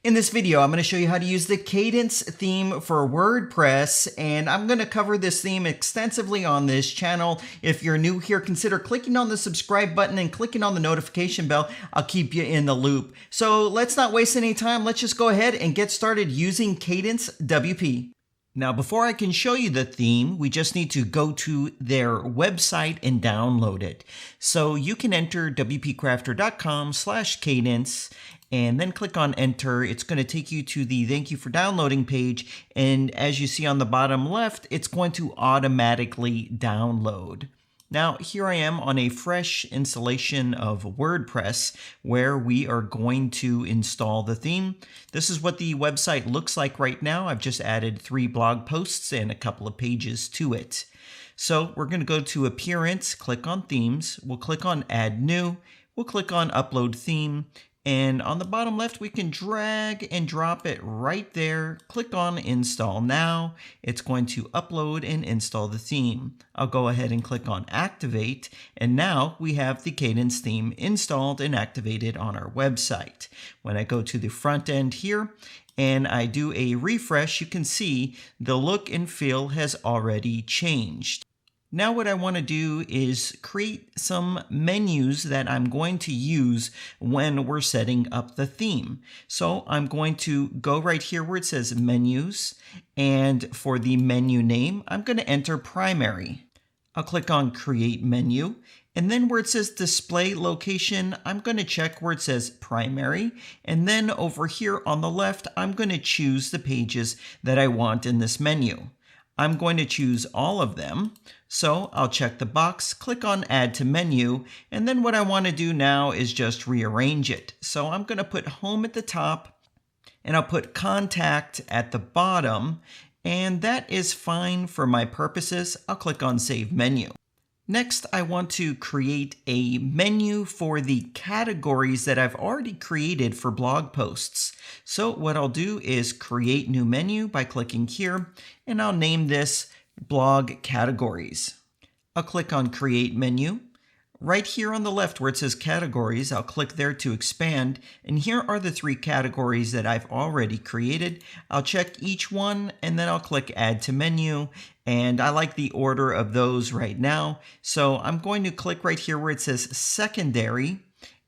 In this video, I'm going to show you how to use the Kadence theme for WordPress, and I'm going to cover this theme extensively on this channel. If you're new here, consider clicking on the subscribe button and clicking on the notification bell. I'll keep you in the loop. So let's not waste any time. Let's just go ahead and get started using Kadence WP. Now, before I can show you the theme, we just need to go to their website and download it. So you can enter WPCrafter.com/Kadence and then click on enter. It's going to take you to the thank you for downloading page. And as you see on the bottom left, it's going to automatically download. Now, here I am on a fresh installation of WordPress where we are going to install the theme. This is what the website looks like right now. I've just added 3 blog posts and a couple of pages to it. So we're going to go to Appearance, click on Themes. We'll click on Add New. We'll click on Upload Theme. And on the bottom left, we can drag and drop it right there. Click on Install Now. It's going to upload and install the theme. I'll go ahead and click on Activate. And now we have the Kadence theme installed and activated on our website. When I go to the front end here and I do a refresh, you can see the look and feel has already changed. Now what I want to do is create some menus that I'm going to use when we're setting up the theme. So I'm going to go right here where it says Menus, and for the menu name, I'm going to enter Primary. I'll click on Create Menu, and then where it says Display Location, I'm going to check where it says Primary, and then over here on the left, I'm going to choose the pages that I want in this menu. I'm going to choose all of them. So I'll check the box, click on Add to Menu, and then what I want to do now is just rearrange it. So I'm going to put Home at the top, and I'll put Contact at the bottom, and that is fine for my purposes. I'll click on Save Menu. Next, I want to create a menu for the categories that I've already created for blog posts. So what I'll do is create new menu by clicking here, and I'll name this Blog Categories. I'll click on Create Menu. Right here on the left where it says Categories, I'll click there to expand, and here are the 3 categories that I've already created. I'll check each one, and then I'll click Add to Menu, and I like the order of those right now. So I'm going to click right here where it says Secondary,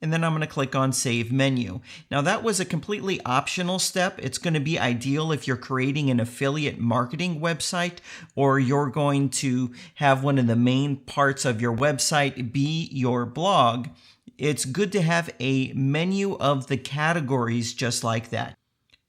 and then I'm going to click on Save Menu. Now that was a completely optional step. It's going to be ideal if you're creating an affiliate marketing website, or you're going to have one of the main parts of your website be your blog. It's good to have a menu of the categories just like that.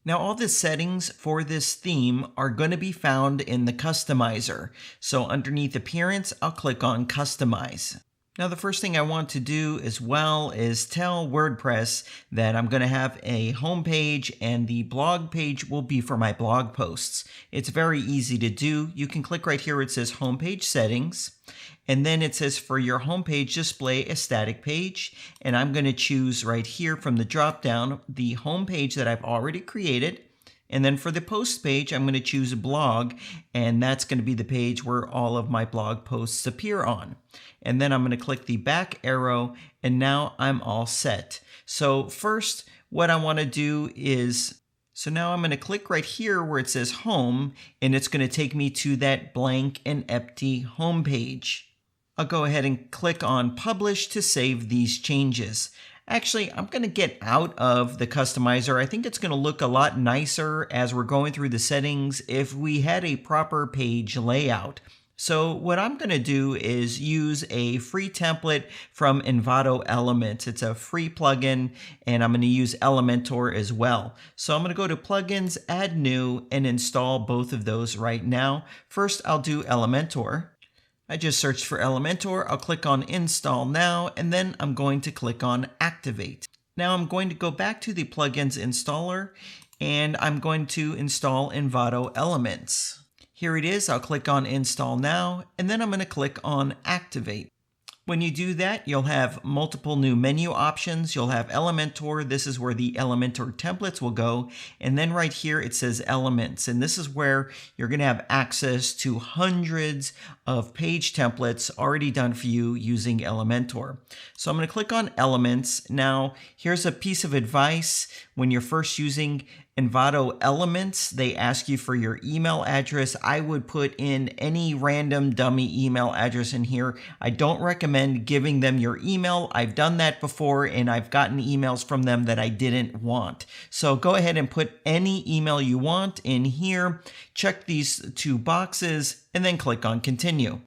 Now all the settings for this theme are going to be found in the customizer. So underneath Appearance, I'll click on Customize. Now the first thing I want to do as well is tell WordPress that I'm going to have a home page, and the blog page will be for my blog posts. It's very easy to do. You can click right here where it says Homepage Settings, and then it says for your homepage display a static page, and I'm going to choose right here from the drop down the home page that I've already created. And then for the post page, I'm going to choose a blog, and that's going to be the page where all of my blog posts appear on. And then I'm going to click the back arrow, and now I'm all set. So first, what I want to do is, so now I'm going to click right here where it says Home, and it's going to take me to that blank and empty home page. I'll go ahead and click on Publish to save these changes. Actually, I'm going to get out of the customizer. I think it's going to look a lot nicer as we're going through the settings if we had a proper page layout. So what I'm going to do is use a free template from Envato Elements. It's a free plugin, and I'm going to use Elementor as well. So I'm going to go to Plugins, Add New, and install both of those right now. First, I'll do Elementor. I just searched for Elementor. I'll click on Install Now, and then I'm going to click on Activate. Now I'm going to go back to the Plugins installer, and I'm going to install Envato Elements. Here it is. I'll click on Install Now, and then I'm going to click on Activate. When you do that, you'll have multiple new menu options. You'll have Elementor. This is where the Elementor templates will go. And then right here, it says Elements. And this is where you're going to have access to hundreds of page templates already done for you using Elementor. So I'm going to click on Elements. Now, here's a piece of advice. when you're first using Envato Elements, they ask you for your email address. I would put in any random dummy email address in here. I don't recommend giving them your email. I've done that before and I've gotten emails from them that I didn't want. So go ahead and put any email you want in here, check these two boxes, and then click on Continue.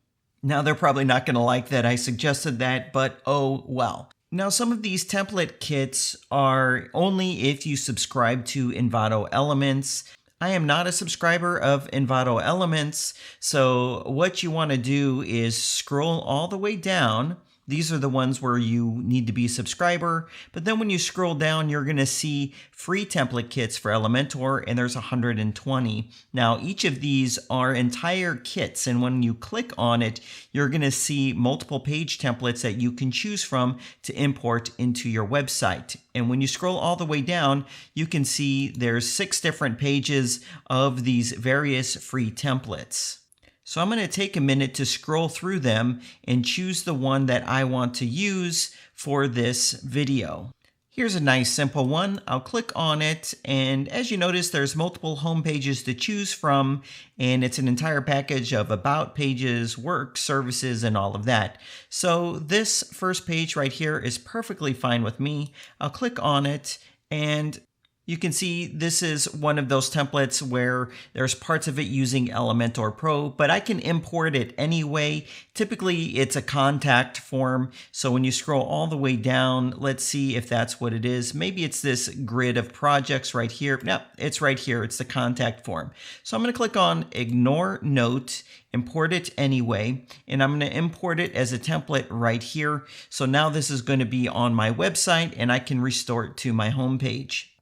Now they're probably not going to like that I suggested that, but oh well. Now, some of these template kits are only if you subscribe to Envato Elements. I am not a subscriber of Envato Elements, so what you want to do is scroll all the way down. These are the ones where you need to be a subscriber, but then when you scroll down, you're going to see free template kits for Elementor, and there's 120. Now, each of these are entire kits, and when you click on it, you're going to see multiple page templates that you can choose from to import into your website. And when you scroll all the way down, you can see there's 6 different pages of these various free templates. So I'm going to take a minute to scroll through them and choose the one that I want to use for this video. Here's a nice simple one. I'll click on it, and as you notice, there's multiple home pages to choose from, and it's an entire package of about pages, work, services, and all of that. So this first page right here is perfectly fine with me. I'll click on it, and you can see this is one of those templates where there's parts of it using Elementor Pro, but I can import it anyway. Typically, it's a contact form. So when you scroll all the way down, let's see if that's what it is. Maybe it's this grid of projects right here. No, it's right here. It's the contact form. So I'm going to click on Ignore Note, import it anyway, and I'm going to import it as a template right here. So now this is going to be on my website, and I can restore it to my home page.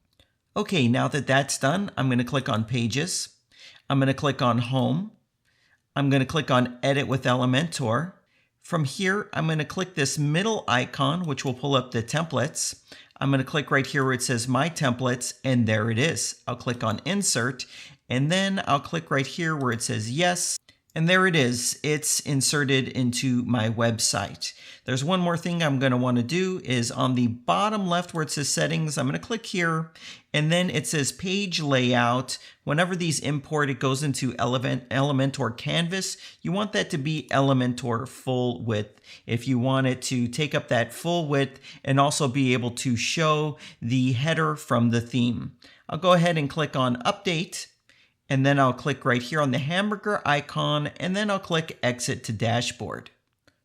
Okay, now that that's done, I'm going to click on Pages. I'm going to click on Home. I'm going to click on Edit with Elementor. From here, I'm going to click this middle icon, which will pull up the templates. I'm going to click right here where it says My Templates, and there it is. I'll click on Insert, and then I'll click right here where it says Yes. And there it is. It's inserted into my website. There's one more thing I'm going to want to do is on the bottom left where it says settings, I'm going to click here, and then it says page layout. Whenever these import, it goes into Elementor Canvas. You want that to be Elementor full width if you want it to take up that full width and also be able to show the header from the theme. I'll go ahead and click on Update. And then I'll click right here on the hamburger icon, and then I'll click Exit to Dashboard.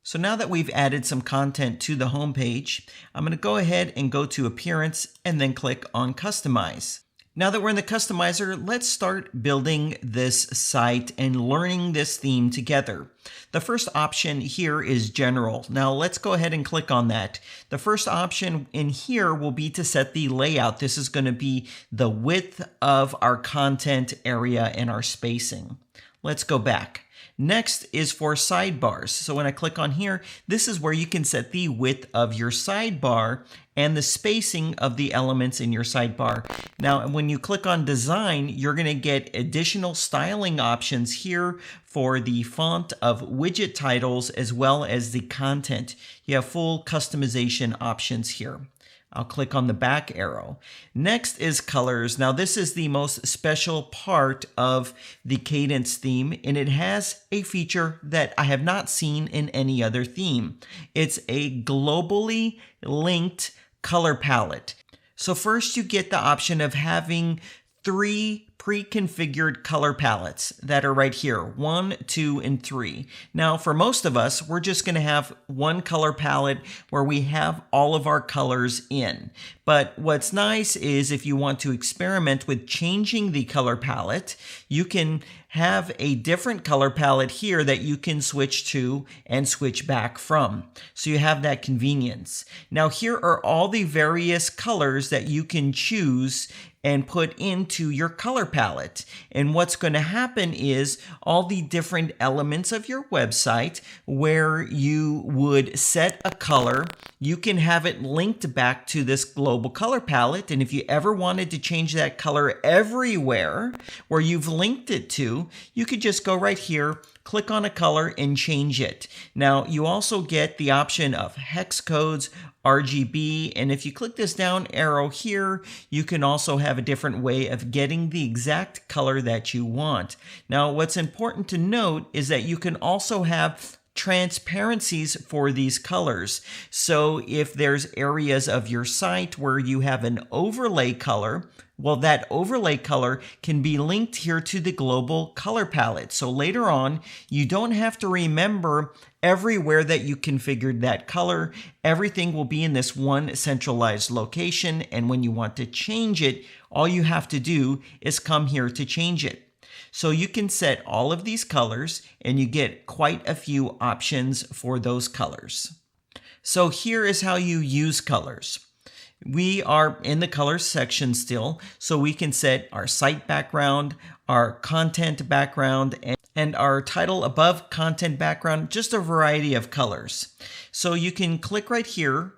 So now that we've added some content to the home page, I'm going to go ahead and go to Appearance and then click on Customize. Now that we're in the customizer, let's start building this site and learning this theme together. The first option here is General. Now let's go ahead and click on that. The first option in here will be to set the layout. This is going to be the width of our content area and our spacing. Let's go back. Next is for sidebars. So when I click on here, this is where you can set the width of your sidebar and the spacing of the elements in your sidebar. Now, when you click on design, you're going to get additional styling options here for the font of widget titles as well as the content. You have full customization options here. I'll click on the back arrow. Next is colors. Now this is the most special part of the Kadence theme, and it has a feature that I have not seen in any other theme. It's a globally linked color palette. So first you get the option of having 3 pre-configured color palettes that are right here, 1, 2, and 3. Now, for most of us, we're just going to have one color palette where we have all of our colors in. But what's nice is if you want to experiment with changing the color palette, you can have a different color palette here that you can switch to and switch back from. So you have that convenience. Now, here are all the various colors that you can choose and put into your color palette. And what's going to happen is all the different elements of your website where you would set a color, you can have it linked back to this global color palette. And if you ever wanted to change that color everywhere where you've linked it to, you could just go right here click on a color and change it. Now, you also get the option of hex codes, RGB, and if you click this down arrow here, you can also have a different way of getting the exact color that you want. Now, what's important to note is that you can also have transparencies for these colors. So if there's areas of your site where you have an overlay color, well, that overlay color can be linked here to the global color palette. So later on, you don't have to remember everywhere that you configured that color. Everything will be in this one centralized location. And when you want to change it, all you have to do is come here to change it. So you can set all of these colors and you get quite a few options for those colors. So here is how you use colors. We are in the colors section still, so we can set our site background, our content background, and our title above content background, just a variety of colors. So you can click right here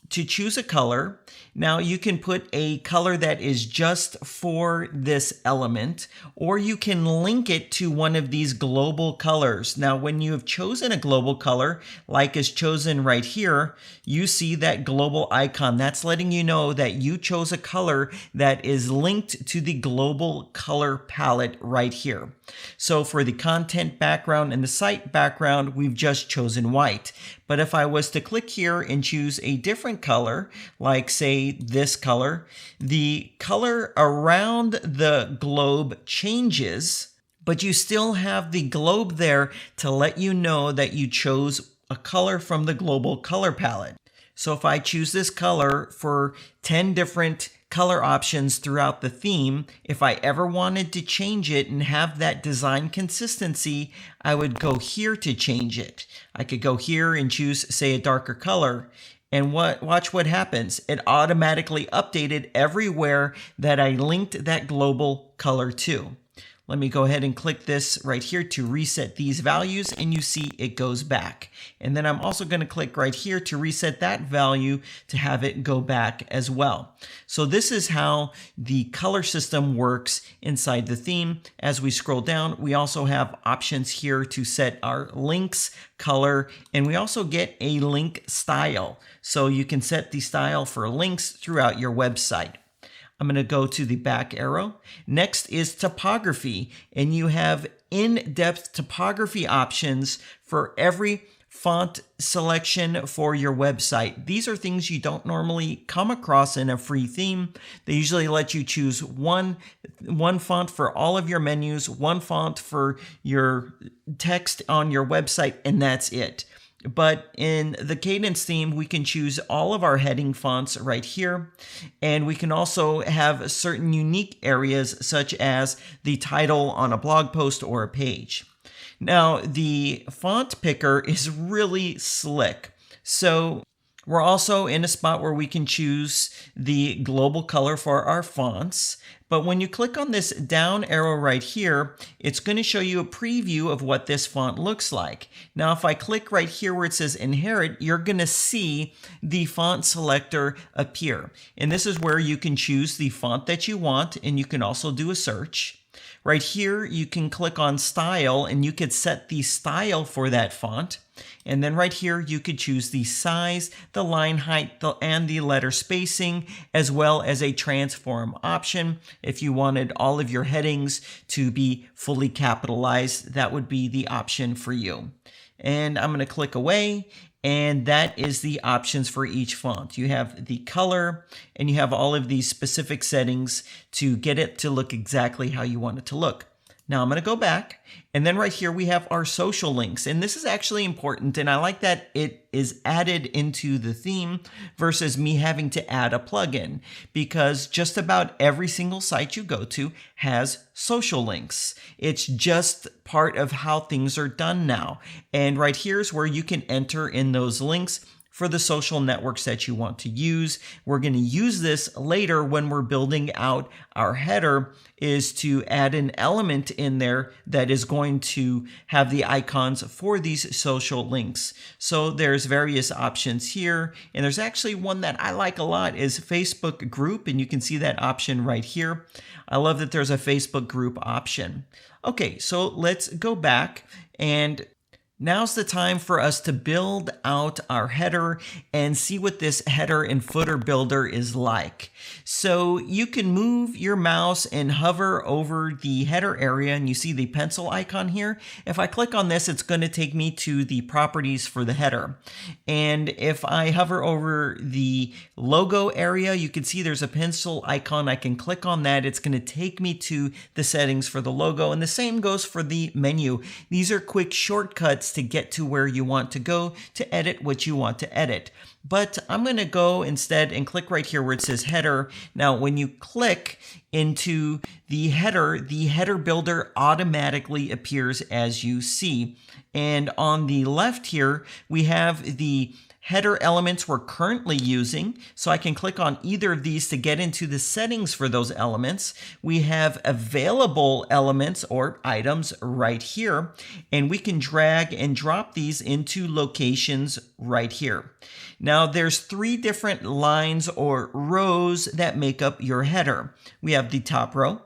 to choose a color. Now you can put a color that is just for this element, or you can link it to one of these global colors. Now, when you have chosen a global color, like is chosen right here, you see that global icon. That's letting you know that you chose a color that is linked to the global color palette right here. So for the content background and the site background, we've just chosen white. But if I was to click here and choose a different color, like say this color, the color around the globe changes, but you still have the globe there to let you know that you chose a color from the global color palette. So if I choose this color for 10 different color options throughout the theme, if I ever wanted to change it and have that design consistency, I would go here to change it. I could go here and choose, say, a darker color, and watch what happens. It automatically updated everywhere that I linked that global color to. Let me go ahead and click this right here to reset these values, and you see it goes back. And then I'm also going to click right here to reset that value to have it go back as well. So this is how the color system works inside the theme. As we scroll down, we also have options here to set our links color, and we also get a link style. So you can set the style for links throughout your website. I'm going to go to the back arrow. Next is topography, and you have in-depth topography options for every font selection for your website. These are things you don't normally come across in a free theme. They usually let you choose one font for all of your menus, one font for your text on your website, and that's it. But in the Kadence theme, we can choose all of our heading fonts right here. And we can also have certain unique areas such as the title on a blog post or a page. Now, the font picker is really slick. So we're also in a spot where we can choose the global color for our fonts. But when you click on this down arrow right here, it's going to show you a preview of what this font looks like. Now, if I click right here where it says inherit, you're going to see the font selector appear. And this is where you can choose the font that you want, and you can also do a search. Right here, you can click on style and you could set the style for that font. And then right here, you could choose the size, the line height, and the letter spacing, as well as a transform option. If you wanted all of your headings to be fully capitalized, that would be the option for you. And I'm going to click away. And that is the options for each font. You have the color, and you have all of these specific settings to get it to look exactly how you want it to look. Now I'm going to go back, and then right here we have our social links, and this is actually important, and I like that it is added into the theme versus me having to add a plugin, because just about every single site you go to has social links. It's just part of how things are done now, and right here is where you can enter in those links for the social networks that you want to use. We're going to use this later when we're building out our header, is to add an element in there that is going to have the icons for these social links. So there's various options here, and there's actually one that I like a lot is Facebook group, and you can see that option right here. I love that there's a Facebook group option. Okay, so let's go back, and now's the time for us to build out our header and see what this header and footer builder is like. So you can move your mouse and hover over the header area, and you see the pencil icon here. If I click on this, it's going to take me to the properties for the header. And if I hover over the logo area, you can see there's a pencil icon. I can click on that. It's going to take me to the settings for the logo. And the same goes for the menu. These are quick shortcuts to get to where you want to go to edit what you want to edit. But I'm going to go instead and click right here where it says header. Now, when you click into the header builder automatically appears as you see. And on the left here, we have the header elements we're currently using. So I can click on either of these to get into the settings for those elements. We have available elements or items right here, and we can drag and drop these into locations right here. Now there's 3 different lines or rows that make up your header. We have the top row,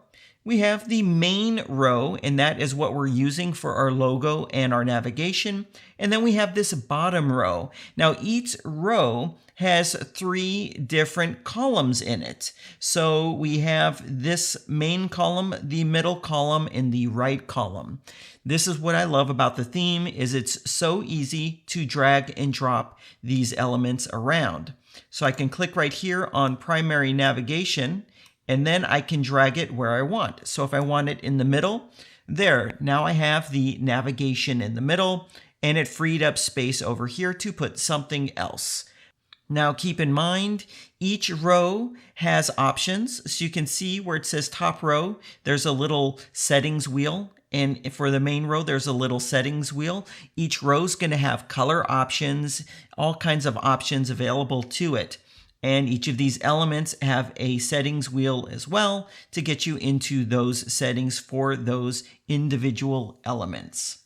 we have the main row, and that is what we're using for our logo and our navigation. And then we have this bottom row. Now each row has 3 different columns in it. So we have this main column, the middle column, and the right column. This is what I love about the theme, is it's so easy to drag and drop these elements around. So I can click right here on primary navigation, and then I can drag it where I want. So if I want it in the middle, there, now I have the navigation in the middle, and it freed up space over here to put something else. Now keep in mind, each row has options. So you can see where it says top row, there's a little settings wheel. And for the main row, there's a little settings wheel. Each row is going to have color options, all kinds of options available to it. And each of these elements have a settings wheel as well to get you into those settings for those individual elements.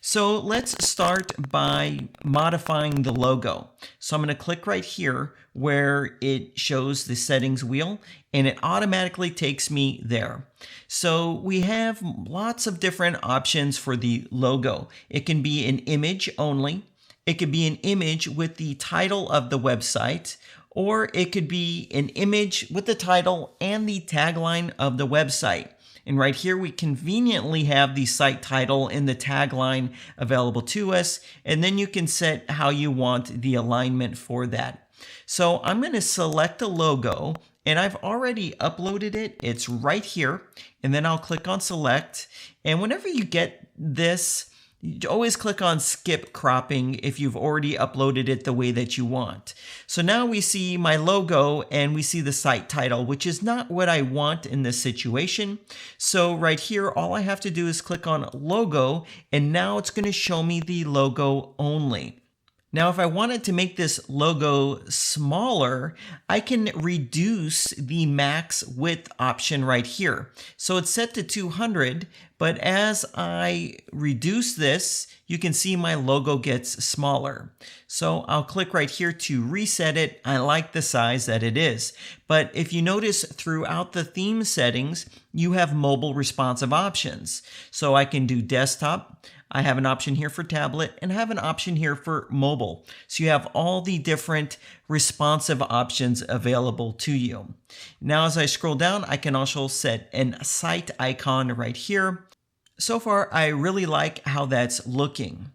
So let's start by modifying the logo. So I'm going to click right here where it shows the settings wheel, and it automatically takes me there. So we have lots of different options for the logo. It can be an image only. It could be an image with the title of the website, or it could be an image with the title and the tagline of the website. And right here, we conveniently have the site title and the tagline available to us. And then you can set how you want the alignment for that. So I'm going to select a logo, and I've already uploaded it. It's right here. And then I'll click on select. And whenever you get this, you always click on skip cropping if you've already uploaded it the way that you want. So now we see my logo and we see the site title, which is not what I want in this situation. So right here, all I have to do is click on logo, and now it's going to show me the logo only. Now, if I wanted to make this logo smaller, I can reduce the max width option right here. So it's set to 200, but as I reduce this, you can see my logo gets smaller. So I'll click right here to reset it. I like the size that it is. But if you notice throughout the theme settings, you have mobile responsive options. So I can do desktop. I have an option here for tablet, and I have an option here for mobile. So you have all the different responsive options available to you. Now, as I scroll down, I can also set a site icon right here. So far, I really like how that's looking.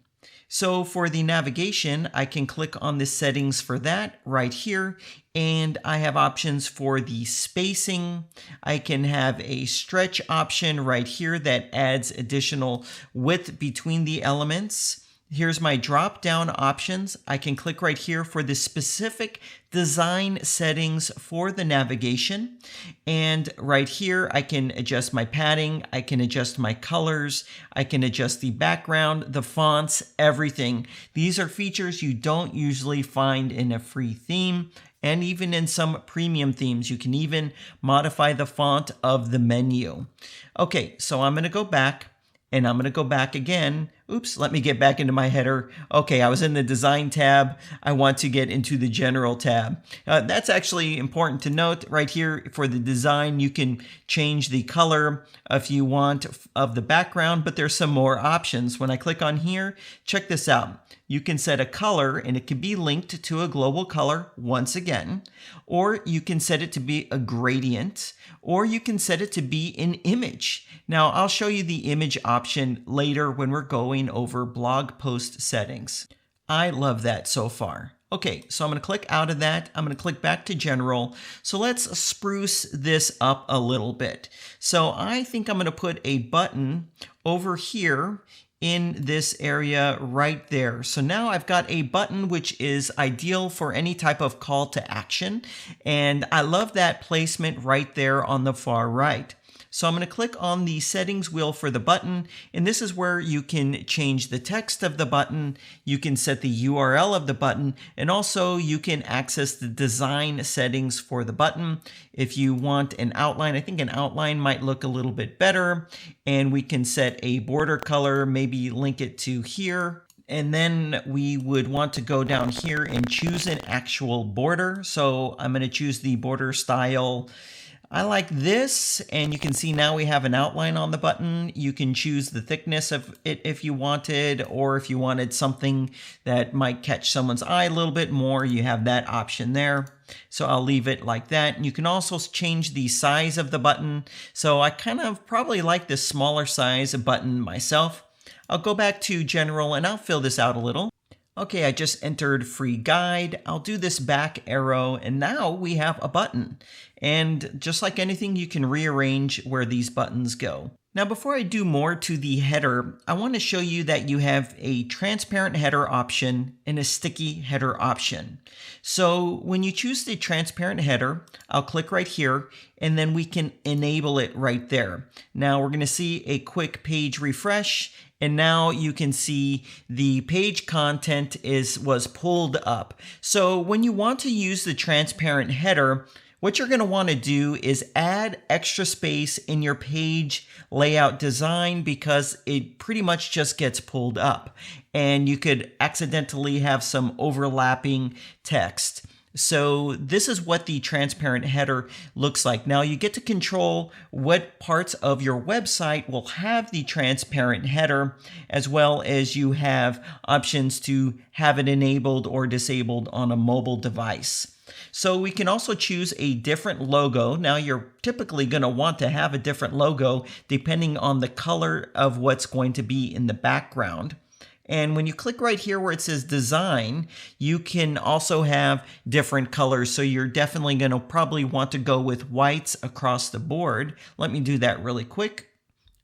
So for the navigation, I can click on the settings for that right here, and I have options for the spacing. I can have a stretch option right here that adds additional width between the elements. Here's my drop down options. I can click right here for the specific design settings for the navigation. And right here, I can adjust my padding. I can adjust my colors. I can adjust the background, the fonts, everything. These are features you don't usually find in a free theme. And even in some premium themes, you can even modify the font of the menu. Okay, so I'm going to go back. And I'm going to go back again. Oops, let me get back into my header. Okay, I was in the design tab. I want to get into the general tab. That's actually important to note right here. For the design, you can change the color if you want of the background, but there's some more options. When I click on here, check this out. You can set a color and it can be linked to a global color once again, or you can set it to be a gradient, or you can set it to be an image. Now, I'll show you the image option later when we're going over blog post settings. I love that so far. Okay, so I'm going to click out of that. I'm going to click back to general. So let's spruce this up a little bit. So I think I'm going to put a button over here in this area right there. So now I've got a button which is ideal for any type of call to action. And I love that placement right there on the far right. So I'm going to click on the settings wheel for the button, and this is where you can change the text of the button, you can set the URL of the button, and also you can access the design settings for the button. If you want an outline, I think an outline might look a little bit better, and we can set a border color, maybe link it to here. And then we would want to go down here and choose an actual border. So I'm going to choose the border style. I like this, and you can see now we have an outline on the button. You can choose the thickness of it if you wanted, or if you wanted something that might catch someone's eye a little bit more, you have that option there. So I'll leave it like that. And you can also change the size of the button. So I kind of probably like this smaller size button myself. I'll go back to general and I'll fill this out a little. Okay, I just entered free guide. I'll do this back arrow, and now we have a button. And just like anything, you can rearrange where these buttons go. Now, before I do more to the header, I want to show you that you have a transparent header option and a sticky header option. So when you choose the transparent header, I'll click right here, and then we can enable it right there. Now we're going to see a quick page refresh. And now you can see the page content was pulled up. So when you want to use the transparent header, what you're going to want to do is add extra space in your page layout design, because it pretty much just gets pulled up. And you could accidentally have some overlapping text. So this is what the transparent header looks like. Now you get to control what parts of your website will have the transparent header, as well as you have options to have it enabled or disabled on a mobile device. So we can also choose a different logo. Now you're typically going to want to have a different logo depending on the color of what's going to be in the background. And when you click right here where it says design, you can also have different colors. So you're definitely going to probably want to go with whites across the board. Let me do that really quick.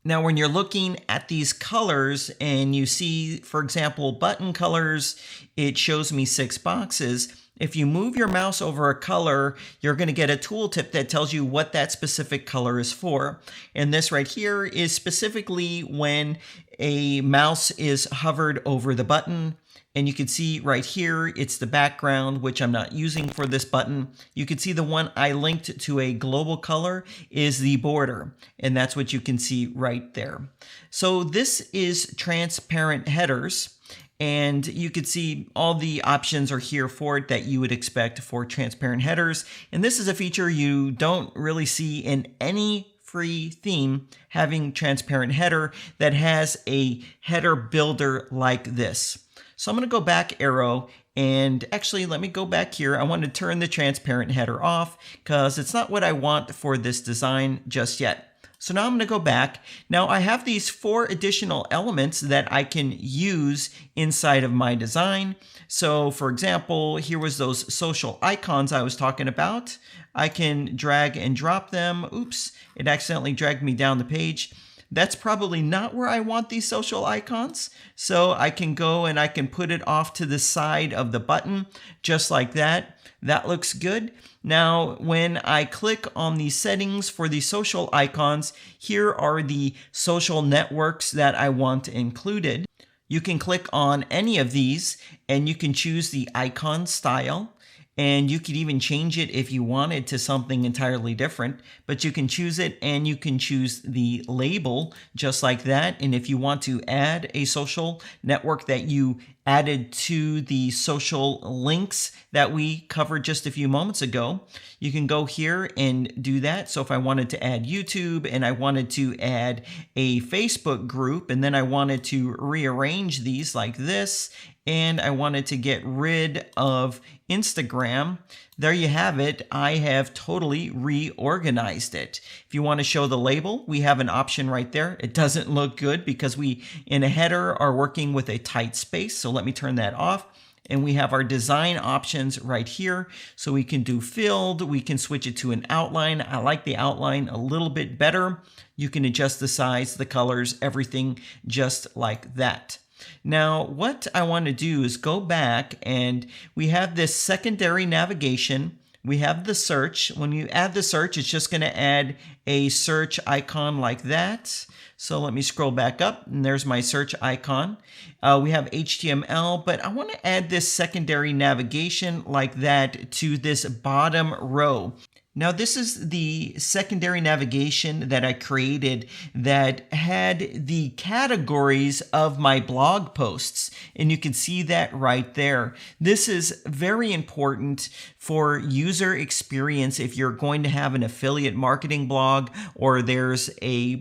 Now, when you're looking at these colors and you see, for example, button colors, it shows me 6 boxes. If you move your mouse over a color, you're going to get a tooltip that tells you what that specific color is for. And this right here is specifically when a mouse is hovered over the button. And you can see right here, it's the background, which I'm not using for this button. You can see the one I linked to a global color is the border. And that's what you can see right there. So this is transparent headers. And you can see all the options are here for it that you would expect for transparent headers. And this is a feature you don't really see in any free theme, having transparent header that has a header builder like this. So I'm going to go back arrow, and actually let me go back here. I want to turn the transparent header off because it's not what I want for this design just yet. So now I'm going to go back. Now I have these 4 additional elements that I can use inside of my design. So for example, here was those social icons I was talking about. I can drag and drop them. Oops, it accidentally dragged me down the page. that's probably not where I want these social icons. So I can go and I can put it off to the side of the button, just like that. That looks good. Now, when I click on the settings for the social icons, here are the social networks that I want included. You can click on any of these and you can choose the icon style. And you could even change it if you wanted to something entirely different, but you can choose it and you can choose the label just like that. And if you want to add a social network that you added to the social links that we covered just a few moments ago, you can go here and do that. So if I wanted to add YouTube and I wanted to add a Facebook group, and then I wanted to rearrange these like this, and I wanted to get rid of Instagram, there you have it. I have totally reorganized it. If you want to show the label, we have an option right there. It doesn't look good because we, in a header, are working with a tight space. So let me turn that off. And we have our design options right here. So we can do filled, we can switch it to an outline. I like the outline a little bit better. You can adjust the size, the colors, everything just like that. Now, what I want to do is go back, and we have this secondary navigation. We have the search. When you add the search, it's just going to add a search icon like that. So let me scroll back up, and there's my search icon. We have HTML, but I want to add this secondary navigation like that to this bottom row. Now, this is the secondary navigation that I created that had the categories of my blog posts, and you can see that right there. This is very important for user experience if you're going to have an affiliate marketing blog, or there's a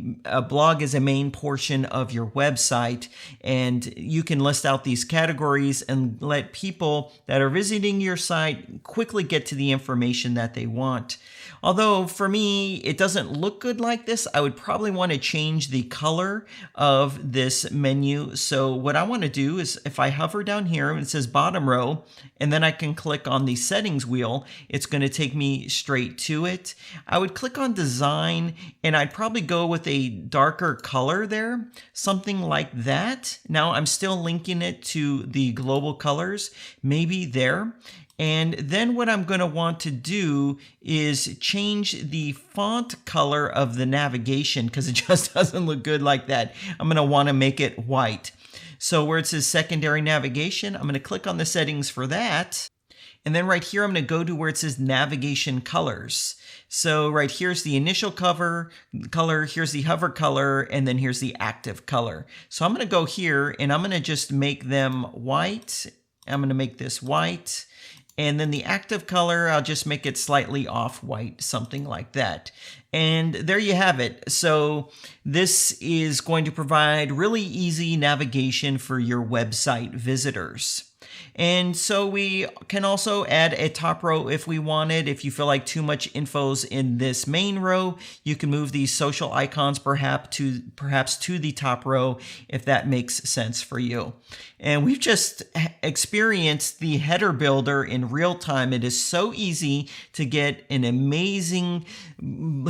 blog as a main portion of your website, and you can list out these categories and let people that are visiting your site quickly get to the information that they want. Although for me, it doesn't look good like this, I would probably want to change the color of this menu. So what I want to do is, if I hover down here and it says bottom row, and then I can click on the settings wheel, it's going to take me straight to it. I would click on design, and I'd probably go with a darker color there, something like that. Now I'm still linking it to the global colors, maybe there. And then what I'm going to want to do is change the font color of the navigation, because it just doesn't look good like that. I'm going to want to make it white. So where it says secondary navigation, I'm going to click on the settings for that. And then right here, I'm going to go to where it says navigation colors. So right here's the initial color, here's the hover color, and then here's the active color. So I'm going to go here and I'm going to just make them white. I'm going to make this white. And then the active color, I'll just make it slightly off-white, something like that. And there you have it. So this is going to provide really easy navigation for your website visitors. And so we can also add a top row if we wanted. If you feel like too much info's in this main row, you can move these social icons perhaps to the top row if that makes sense for you. And we've just experienced the header builder in real time. It is so easy to get an amazing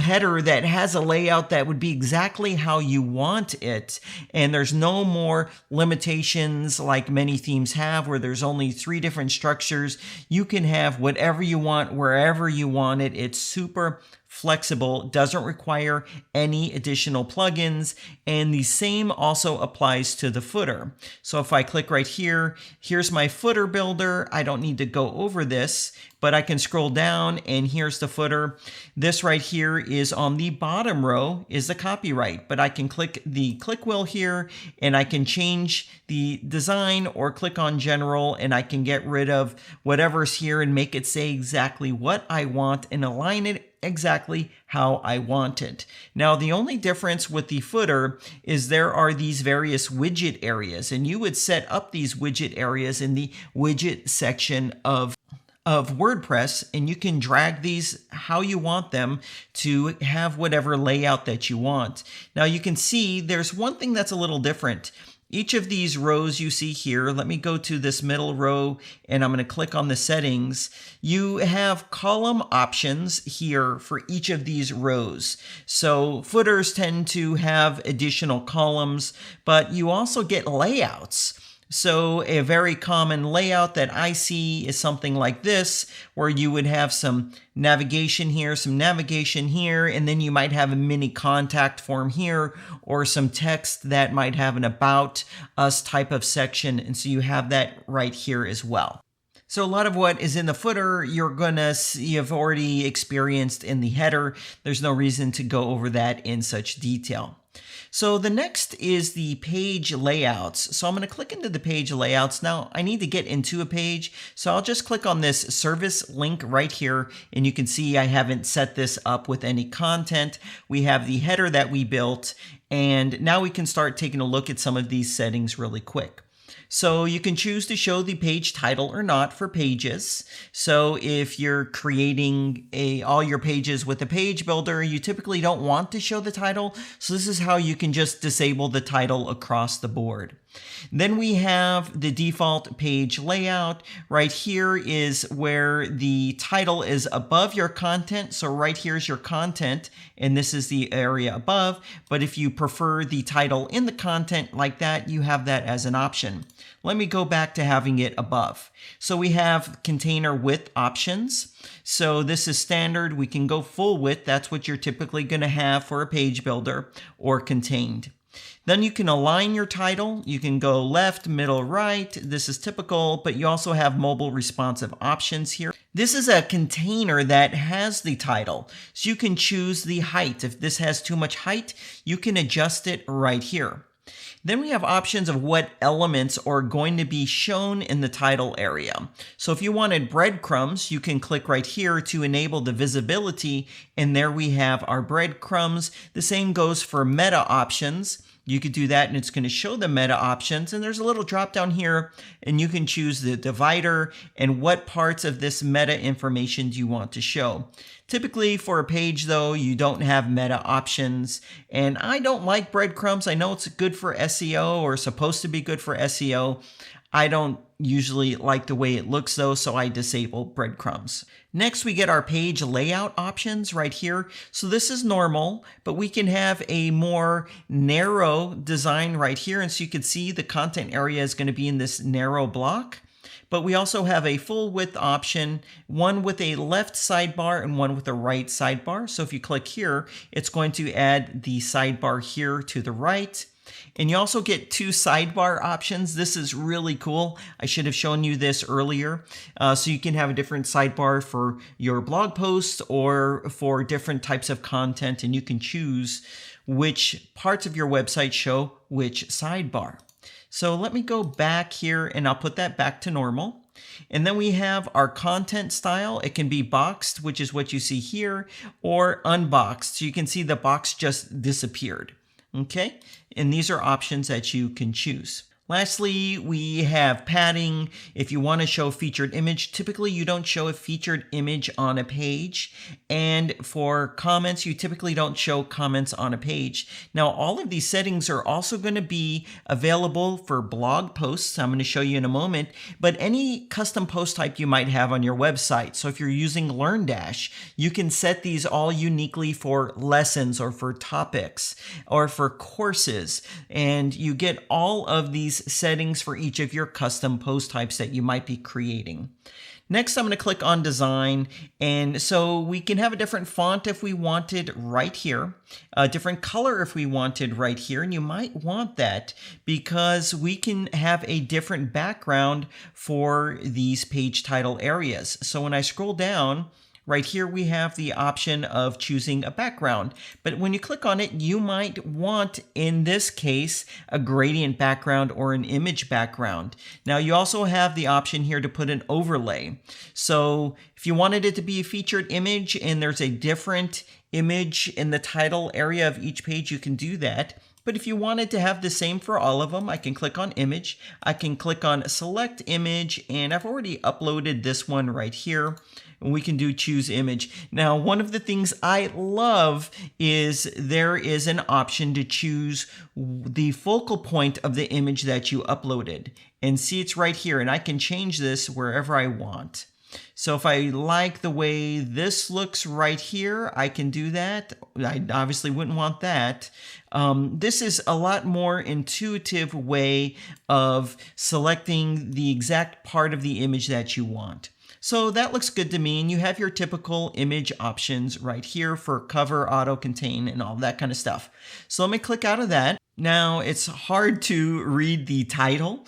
header that has a layout that would be exactly how you want it. And there's no more limitations like many themes have, where there's only 3 different structures. You can have whatever you want, wherever you want it. It's super flexible, doesn't require any additional plugins, and the same also applies to the footer. So if I click right here, here's my footer builder. I don't need to go over this, but I can scroll down and here's the footer. This right here is on the bottom row is the copyright, but I can click the click wheel here and I can change the design, or click on general and I can get rid of whatever's here and make it say exactly what I want and align it exactly how I want it. Now, the only difference with the footer is there are these various widget areas, and you would set up these widget areas in the widget section of WordPress, and you can drag these how you want them to have whatever layout that you want. Now, you can see there's one thing that's a little different. Each of these rows you see here, let me go to this middle row and I'm going to click on the settings. You have column options here for each of these rows. So footers tend to have additional columns, but you also get layouts. So a very common layout that I see is something like this, where you would have some navigation here, and then you might have a mini contact form here, or some text that might have an about us type of section. And so you have that right here as well. So a lot of what is in the footer, you've already experienced in the header. There's no reason to go over that in such detail. So the next is the page layouts. So I'm going to click into the page layouts. Now I need to get into a page, so I'll just click on this service link right here, and you can see I haven't set this up with any content. We have the header that we built, and now we can start taking a look at some of these settings really quick. So you can choose to show the page title or not for pages. So if you're creating all your pages with a page builder, you typically don't want to show the title. So this is how you can just disable the title across the board. Then we have the default page layout. Right here is where the title is above your content. So right here is your content, and this is the area above. But if you prefer the title in the content like that, you have that as an option. Let me go back to having it above. So we have container width options. So this is standard. We can go full width. That's what you're typically going to have for a page builder, or contained. Then you can align your title. You can go left, middle, right. This is typical, but you also have mobile responsive options here. This is a container that has the title, so you can choose the height. If this has too much height, you can adjust it right here. Then we have options of what elements are going to be shown in the title area. So if you wanted breadcrumbs, you can click right here to enable the visibility, and there we have our breadcrumbs. The same goes for meta options. You could do that and it's going to show the meta options, and there's a little drop down here and you can choose the divider and what parts of this meta information do you want to show. Typically for a page though, you don't have meta options, and I don't like breadcrumbs. I know it's good for SEO, or supposed to be good for SEO. I don't usually like the way it looks though, so I disable breadcrumbs. Next, we get our page layout options right here. So this is normal, but we can have a more narrow design right here. And so you can see the content area is going to be in this narrow block. But we also have a full width option, one with a left sidebar and one with a right sidebar. So if you click here, it's going to add the sidebar here to the right. And you also get two sidebar options. This is really cool. I should have shown you this earlier. So you can have a different sidebar for your blog posts or for different types of content, and you can choose which parts of your website show which sidebar. So let me go back here and I'll put that back to normal. And then we have our content style. It can be boxed, which is what you see here, or unboxed. So you can see the box just disappeared. Okay, and these are options that you can choose. Lastly, we have padding. If you want to show featured image, typically you don't show a featured image on a page. And for comments, you typically don't show comments on a page. Now, all of these settings are also going to be available for blog posts. I'm going to show you in a moment, but any custom post type you might have on your website. So if you're using LearnDash, you can set these all uniquely for lessons or for topics or for courses. And you get all of these settings for each of your custom post types that you might be creating. Next, I'm going to click on design. And so we can have a different font if we wanted right here, a different color if we wanted right here. And you might want that because we can have a different background for these page title areas. So when I scroll down, right here, we have the option of choosing a background. But when you click on it, you might want, in this case, a gradient background or an image background. Now, you also have the option here to put an overlay. So if you wanted it to be a featured image and there's a different image in the title area of each page, you can do that. But if you wanted to have the same for all of them, I can click on image, I can click on select image, and I've already uploaded this one right here. and we can do choose image. Now, one of the things I love is there is an option to choose the focal point of the image that you uploaded. And see, it's right here, and I can change this wherever I want. So if I like the way this looks right here, I can do that. I obviously wouldn't want that. This is a lot more intuitive way of selecting the exact part of the image that you want. So that looks good to me, and you have your typical image options right here for cover, auto contain, and all that kind of stuff. So let me click out of that. Now, it's hard to read the title,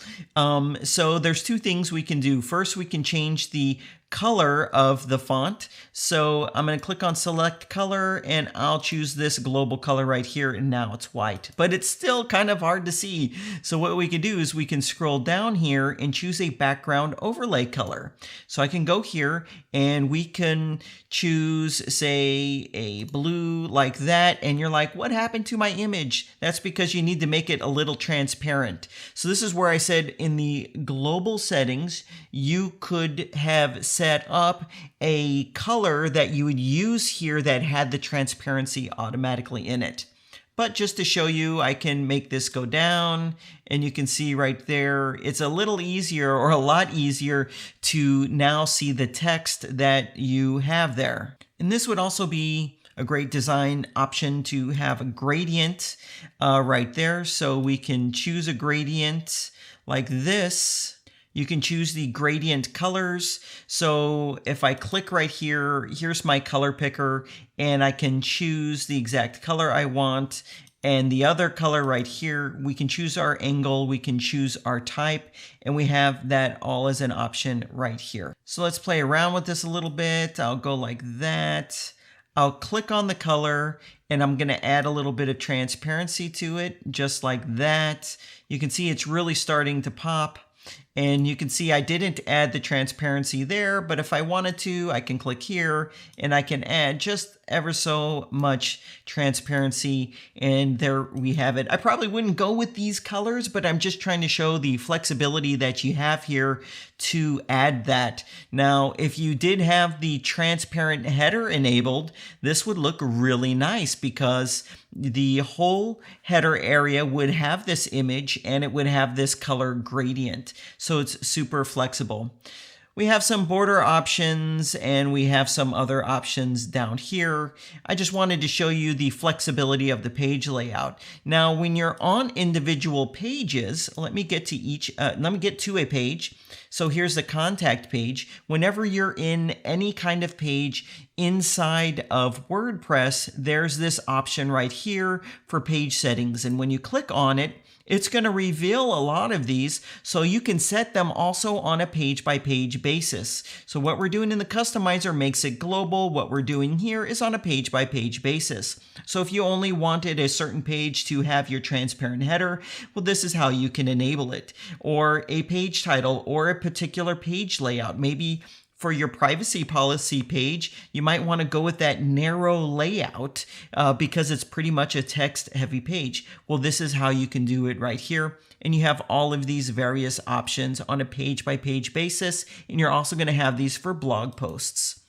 so there's two things we can do. First, we can change the color of the font. So I'm going to click on select color, and I'll choose this global color right here, and now it's white. But it's still kind of hard to see. So what we can do is we can scroll down here and choose a background overlay color. So I can go here and we can choose, say, a blue like that, and you're like, what happened to my image? That's because you need to make it a little transparent. So this is where I said in the global settings, you could have set up a color that you would use here that had the transparency automatically in it. But just to show you, I can make this go down, and you can see right there, it's a little easier, or a lot easier, to now see the text that you have there. And this would also be a great design option to have a gradient right there. So we can choose a gradient like this. You can choose the gradient colors. So if I click right here, here's my color picker, and I can choose the exact color I want. And the other color right here, we can choose our angle, we can choose our type, and we have that all as an option right here. So let's play around with this a little bit. I'll go like that. I'll click on the color, and I'm going to add a little bit of transparency to it, just like that. You can see it's really starting to pop. And you can see I didn't add the transparency there, but if I wanted to, I can click here and I can add just ever so much transparency, and there we have it. I probably wouldn't go with these colors, but I'm just trying to show the flexibility that you have here to add that. Now, if you did have the transparent header enabled, this would look really nice because the whole header area would have this image and it would have this color gradient. So it's super flexible. We have some border options and we have some other options down here. I just wanted to show you the flexibility of the page layout. Now, when you're on individual pages, let me get to a page. So here's the contact page. Whenever you're in any kind of page inside of WordPress, there's this option right here for page settings. And when you click on it, it's going to reveal a lot of these, so you can set them also on a page-by-page basis. So what we're doing in the customizer makes it global. What we're doing here is on a page-by-page basis. So if you only wanted a certain page to have your transparent header, well, this is how you can enable it. Or a page title, or a particular page layout. Maybe for your privacy policy page, you might want to go with that narrow layout because it's pretty much a text-heavy page. Well, this is how you can do it right here. And you have all of these various options on a page-by-page basis, and you're also going to have these for blog posts.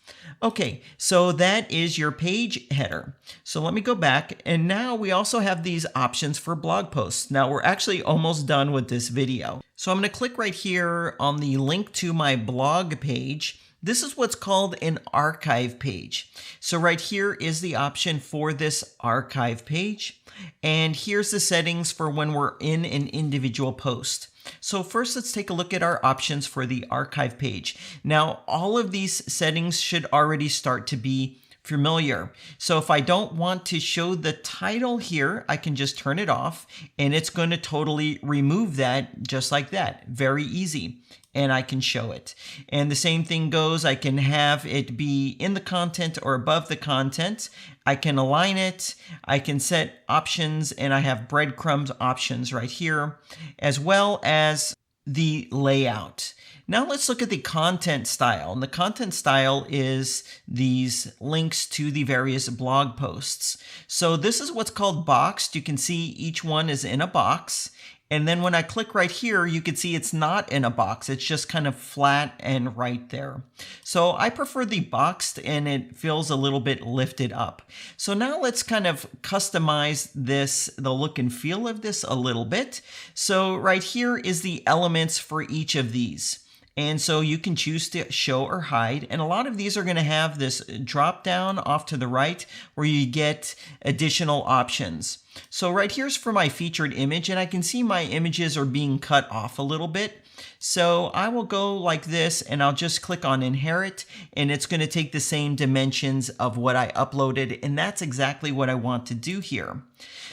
Okay, so that is your page header. So let me go back, and now we also have these options for blog posts. Now we're actually almost done with this video. So I'm going to click right here on the link to my blog page. This is what's called an archive page. So right here is the option for this archive page. And here's the settings for when we're in an individual post. So first, let's take a look at our options for the archive page. Now, all of these settings should already start to be familiar. So if I don't want to show the title here, I can just turn it off and it's going to totally remove that just like that. Very easy. And I can show it. And the same thing goes, I can have it be in the content or above the content. I can align it, I can set options, and I have breadcrumbs options right here, as well as the layout. Now let's look at the content style. And the content style is these links to the various blog posts. So this is what's called boxed. You can see each one is in a box. And then when I click right here, you can see it's not in a box. It's just kind of flat and right there. So I prefer the boxed, and it feels a little bit lifted up. So now let's kind of customize this, the look and feel of this a little bit. So right here is the elements for each of these. And so you can choose to show or hide. And a lot of these are going to have this drop down off to the right where you get additional options. So right here's for my featured image, and I can see my images are being cut off a little bit. So I will go like this, and I'll just click on inherit, and it's going to take the same dimensions of what I uploaded. And that's exactly what I want to do here.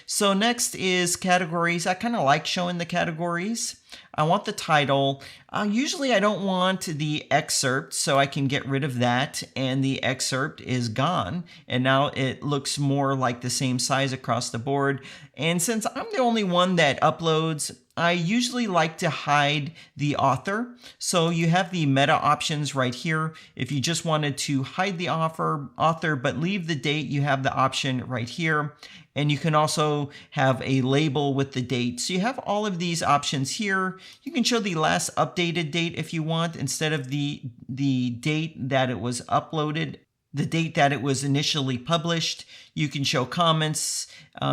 So next is categories. I kind of like showing the categories. I want the title. Usually I don't want the excerpt, so I can get rid of that, and the excerpt is gone. And now it looks more like the same size across the board. And since I'm the only one that uploads, I usually like to hide the author. So you have the meta options right here. If you just wanted to hide the author but leave the date, you have the option right here. And you can also have a label with the date. So you have all of these options here. You can show the last updated date if you want, instead of the date that it was uploaded, the date that it was initially published. You can show comments.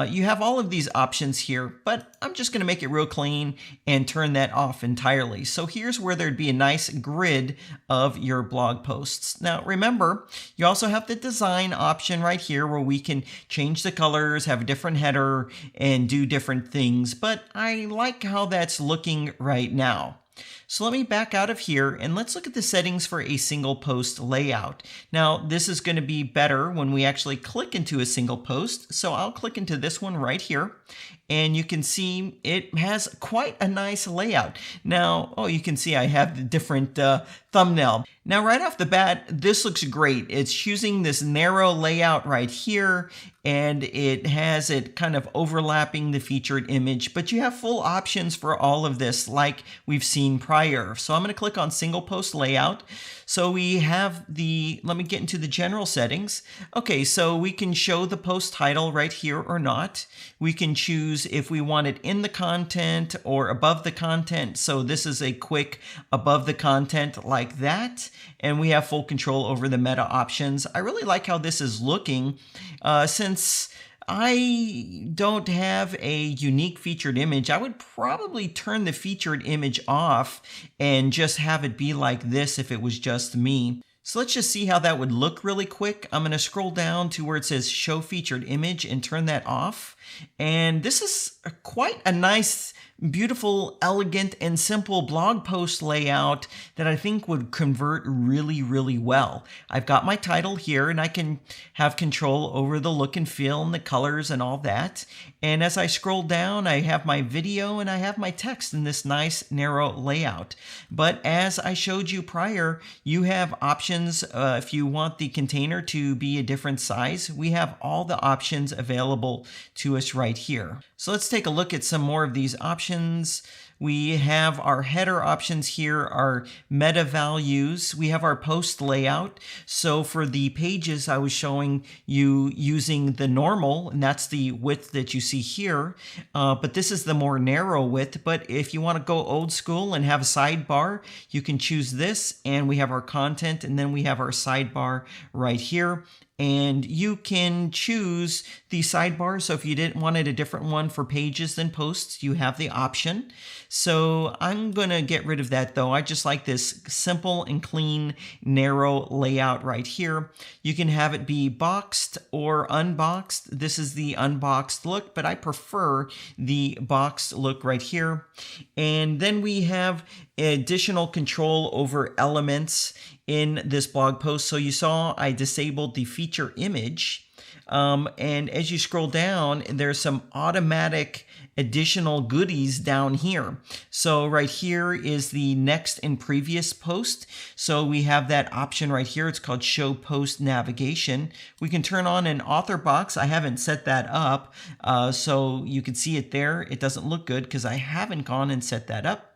You have all of these options here, but I'm just going to make it real clean and turn that off entirely. So here's where there'd be a nice grid of your blog posts. Now remember, you also have the design option right here where we can change the colors, have a different header, and do different things, but I like how that's looking right now. So let me back out of here, and let's look at the settings for a single post layout. Now this is going to be better when we actually click into a single post. So I'll click into this one right here, and you can see it has quite a nice layout. Now, you can see I have the different thumbnail. Now right off the bat, this looks great. It's choosing this narrow layout right here, and it has it kind of overlapping the featured image, but you have full options for all of this like we've seen prior. So I'm going to click on single post layout. So we have let me get into the general settings. Okay, so we can show the post title right here or not. We can choose if we want it in the content or above the content. So this is a quick above the content like that. And we have full control over the meta options. I really like how this is looking since I don't have a unique featured image. I would probably turn the featured image off and just have it be like this if it was just me. So let's just see how that would look really quick. I'm going to scroll down to where it says show featured image and turn that off. And this is quite a nice, beautiful, elegant, and simple blog post layout that I think would convert really, really well. I've got my title here, and I can have control over the look and feel and the colors and all that. And as I scroll down, I have my video and I have my text in this nice narrow layout. But as I showed you prior, you have options if you want the container to be a different size. We have all the options available to us right here. So let's take a look at some more of these options. We have our header options here, our meta values. We have our post layout. So for the pages, I was showing you using the normal, and that's the width that you see here. But this is the more narrow width. But if you want to go old school and have a sidebar, you can choose this. And we have our content, and then we have our sidebar right here. And you can choose the sidebar. So if you didn't wanted a different one for pages than posts, you have the option. So I'm going to get rid of that though. I just like this simple and clean, narrow layout right here. You can have it be boxed or unboxed. This is the unboxed look, but I prefer the boxed look right here. And then we have additional control over elements in this blog post. So you saw I disabled the feature image. And as you scroll down, there's some automatic additional goodies down here. So right here is the next and previous post. So we have that option right here. It's called show post navigation. We can turn on an author box. I haven't set that up. So you can see it there. It doesn't look good because I haven't gone and set that up.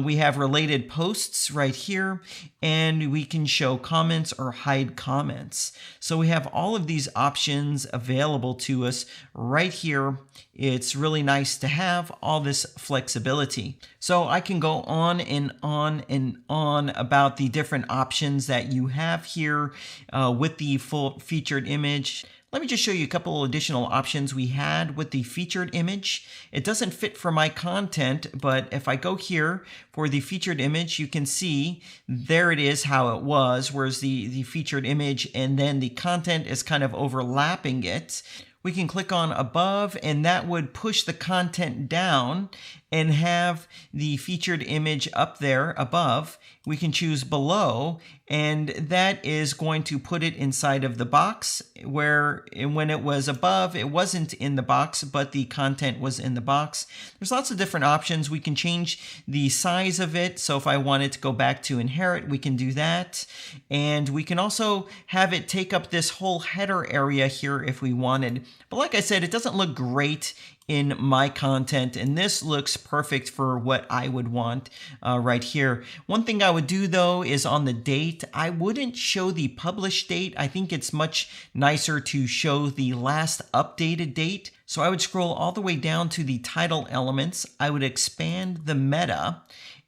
We have related posts right here, and we can show comments or hide comments. So we have all of these options available to us right here. It's really nice to have all this flexibility. So I can go on and on and on about the different options that you have here with the full featured image. Let me just show you a couple additional options we had with the featured image. It doesn't fit for my content, but if I go here for the featured image, you can see there it is how it was, whereas the featured image and then the content is kind of overlapping it. We can click on above, and that would push the content down and have the featured image up there above. We can choose below, and that is going to put it inside of the box, where when it was above, it wasn't in the box, but the content was in the box. There's lots of different options. We can change the size of it. So if I wanted to go back to inherit, we can do that. And we can also have it take up this whole header area here if we wanted. But like I said, it doesn't look great in my content, and this looks perfect for what I would want right here. One thing I would do though is on the date, I wouldn't show the published date. I think it's much nicer to show the last updated date. So I would scroll all the way down to the title elements. I would expand the meta,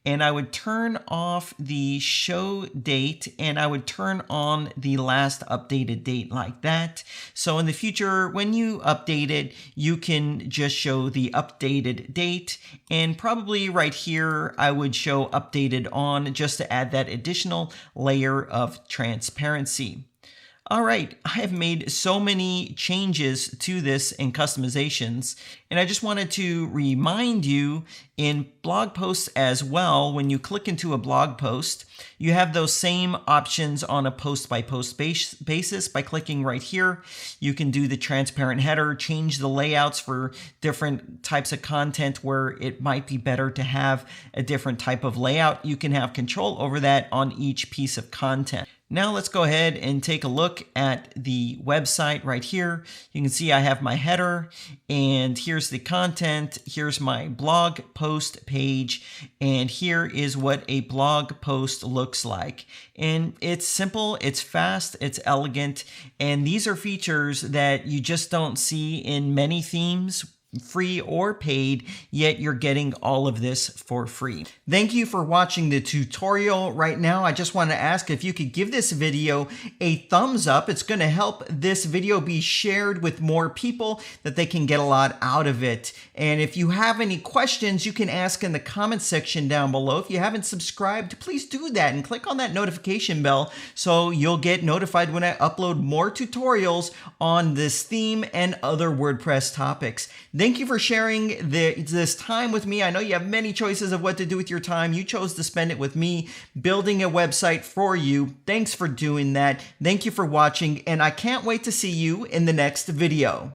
and I would turn off the show date, and I would turn on the last updated date like that. So in the future, when you update it, you can just show the updated date, and probably right here, I would show updated on just to add that additional layer of transparency. All right, I have made so many changes to this and customizations, and I just wanted to remind you in blog posts as well, when you click into a blog post, you have those same options on a post-by-post basis. By clicking right here, you can do the transparent header, change the layouts for different types of content where it might be better to have a different type of layout. You can have control over that on each piece of content. Now let's go ahead and take a look at the website right here. You can see I have my header, and here's the content. Here's my blog post page, and here is what a blog post looks like. And it's simple, it's fast, it's elegant, and these are features that you just don't see in many themes, free or paid, yet you're getting all of this for free. Thank you for watching the tutorial. Right now, I just want to ask if you could give this video a thumbs up. It's going to help this video be shared with more people that they can get a lot out of it. And if you have any questions, you can ask in the comments section down below. If you haven't subscribed, please do that and click on that notification bell so you'll get notified when I upload more tutorials on this theme and other WordPress topics. Thank you for sharing this time with me. I know you have many choices of what to do with your time. You chose to spend it with me, building a website for you. Thanks for doing that. Thank you for watching, and I can't wait to see you in the next video.